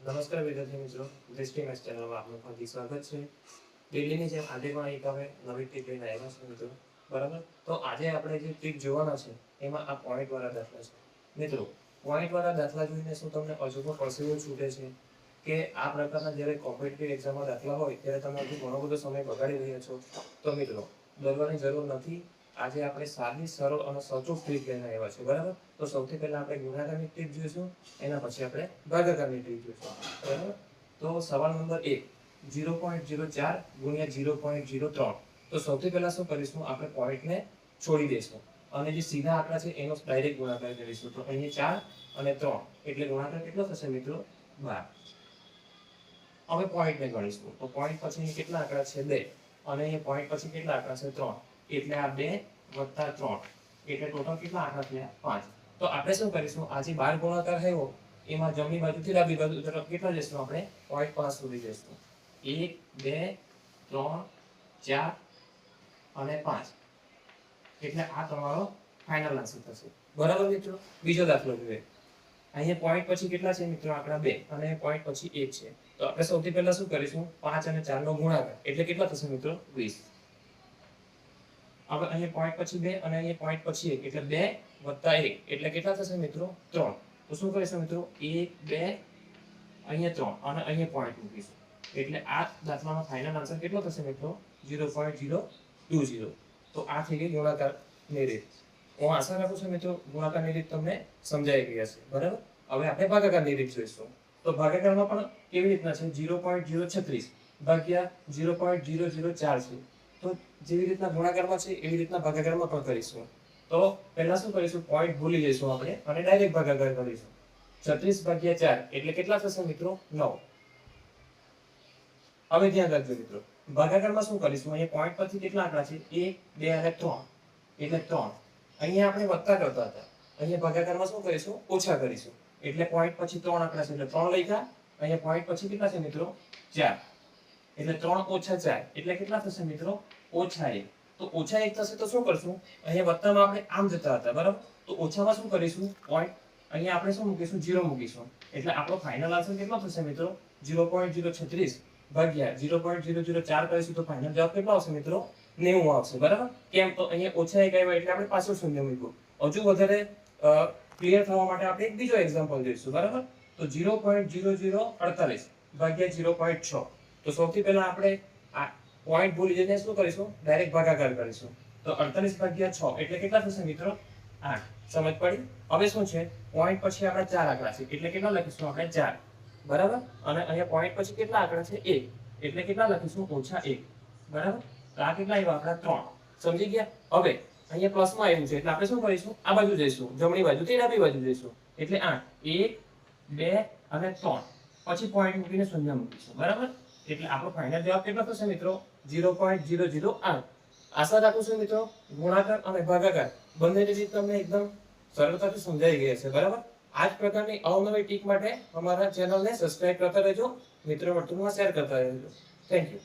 નમસ્કાર વિદ્યાર્થી મિત્રો, દૃષ્ટિ મેથ્સ ચેનલમાં આપનું હાર્દિક સ્વાગત છે. ડેલીની જેમ આજે પણ એક હવે નવી ટીપ લઈને આવ્યા છે મિત્રો. બરાબર, તો આજે આપણે જે ટીપ જોવાના છે એમાં આ પોઈન્ટ વાળા દાખલા છે મિત્રો. પોઈન્ટ વાળા દાખલા જોઈને શું તમને હજુ પણ પરસેવો છૂટે છે કે આ પ્રકારના જ્યારે કોમ્પિટિટિવ એક્ઝામમાં દાખલા હોય ત્યારે તમે હજુ ઘણો બધો સમય બગાડી રહ્યા છો? તો મિત્રો ડરવાની જરૂર નથી. આજે આપણે સાદી, સરળ અને સચોટ ટ્રીક લઈને આવ્યા છે. બરાબર, તો સૌથી પહેલા આપણે ગુણાકારની ટ્રીક જોઈશું, એના પછી આપણે ભાગાકારની ટ્રીક જોઈશું. બરાબર, તો સવાલ નંબર 1 0.04 ગુણ્યા 0.03. તો સૌથી પહેલા શું કરીશું, આપણે પોઈન્ટને છોડી દઈશું અને જે સીધા આંકડા છે એનો ડાયરેક્ટ ગુણાકાર કરીશું. તો અહીંયા 4 અને 3 એટલે ગુણાકાર કેટલો થશે મિત્રો? 12. હવે પોઈન્ટને ગણીશું. તો પોઈન્ટ પછી કેટલા આંકડા છે? 2. અને અહીંયા પોઈન્ટ પછી કેટલા આંકડા છે? 3. એટલે આ 2 વત્તા 3 એટલે ટોટલ કેટલા આંકડા થયા? 5. તો આપણે શું કરીશું, આ જે 12 ગુણાકાર થયો એમાં જમણી બાજુથી ડાબી બાજુ તરફ કેટલા જઈશું? આપણે 0.5 સુધી જઈશું. 1 2 3 4 અને 5 એટલે આ તમારો ફાઇનલ આન્સર થશે. બરાબર મિત્રો, બીજો દાખલો જોઈએ. અહીંયા પોઈન્ટ પછી કેટલા છે મિત્રો? આંકડા 2 અને પોઈન્ટ પછી 1 છે. તો આપણે સૌથી પહેલા શું કરીશું, 5 અને 4 નો ગુણાકાર એટલે કેટલા થશે મિત્રો? 20. હવે અહીંયા પોઈન્ટ પછી 2 અને અહીંયા પોઈન્ટ પછી 1 એટલે 2 વત્તા 1 એટલે કેટલા થશે મિત્રો? 3. તો શું કરીશું મિત્રો? 1 2 અહીંયા 3 અને અહીંયા પોઈન્ટ મૂકીશું. એટલે આ દાખલાનો ફાઇનલ આન્સર કેટલો થશે મિત્રો? 0.020. તો આ થઈ ગઈ ગુણાકારની રીત. હું આશા રાખું છું મિત્રો ગુણાકારની રીત તમને સમજાઈ ગઈ હશે. બરાબર, હવે આપણે ભાગાકારની રીત જોઈશું. તો ભાગાકારમાં પણ કેવી રીતના છે? 0.036 ભાગ્યા 0.004 છે. તો જેવી રીતના ગુણાકારમાં છે એવી રીતના ભાગાકારમાં પણ કરીશું. તો પહેલા શું કરીશું, પોઈન્ટ ભૂલી જઈશું આપણે અને ડાયરેક્ટ ભાગાકાર કરીશું. 36 ભાગ્યા 4 એટલે કેટલા થશે મિત્રો? 9. હવે ધ્યાન રાખજો મિત્રો, ભાગાકારમાં શું કરીશું, અહીંયા પોઈન્ટ પરથી કેટલા આંકડા છે? 1 2 અને 3 એટલે 3. અહીંયા આપણે વત્તા કરતા હતા, અહીંયા ભાગાકારમાં શું કરીશું? ઓછા કરીશું. એટલે પોઈન્ટ પછી 3 આંકડા છે એટલે 3 લખ્યા. અહીંયા પોઈન્ટ પછી કેટલા છે મિત્રો? 4 એટલે 3 ઓછા 4 એટલે કેટલા થશે મિત્રો? ઓછા 1. તો ઓછા 1 થશે તો શું કરશું, અહીંયા વત્તામાં આપણે આમ જતા હતા. બરાબર, તો ઓછામાં શું કરીશું, પોઈન્ટ અહીંયા આપણે શું મૂકીશું? 0 મૂકીશું. એટલે આપણો ફાઇનલ આન્સર કેટલો થશે મિત્રો? 0.036 ભાગ્યા 0.004 કરીશું તો ફાઇનલ જવાબ કેટલો આવશે મિત્રો? 90 આવશે. બરાબર, કેમ? તો અહીંયા ઓછા 1 આવ્યા એટલે આપણે પાછું શૂન્ય મૂક્યું. હજુ વધારે ક્લિયર થવા માટે આપણે એક બીજો એક્ઝામ્પલ જોઈશું. બરાબર, તો 0.0048 ભાગ્યા 0.6. તો સૌથી પહેલા આપણે આ પોઈન્ટ ભૂલી જઈને શું કરીશું? ડાયરેક્ટ ભાગાકાર કરીશું. તો 48 ભાગ્યા 6 એટલે કેટલા થશે મિત્રો? 8. સમજ પડી? હવે શું છે, પોઈન્ટ પછી આપણા 4 આંકડા છે એટલે કેટલા લખીશું આપણે? 4. બરાબર, અને અહીંયા પોઈન્ટ પછી કેટલા આંકડા છે? 1 એટલે કેટલા લખીશું? -1. બરાબર, તો આ કેટલા આવ્યા આપણા? 3. સમજી ગયા? હવે અહીંયા પ્લસમાં આવ્યું છે એટલે આપણે શું કરીશું? આ બાજુ જઈશું, જમણી બાજુથી ડાબી બાજુ જઈશું. એટલે 8 1 2 અને 3 પછી પોઈન્ટ મૂકીને શૂન્ય મૂકીશું. બરાબર, એટલે આપણો ફાઇનલ જવાબ કેટલો થશે મિત્રો? 0.008. આશા રાખું છું મિત્રો ગુણાકાર અને ભાગાકાર બંનેની રીત તમને એકદમ સરળતાથી સમજાઈ ગઈ હશે. બરાબર, આ જ પ્રકારની અવનવી ટીક માટે અમારા ચેનલને સબસ્ક્રાઇબ કરતા રહેજો, મિત્રો વર્તુળમાં શેર કરતા રહેજો. Thank you.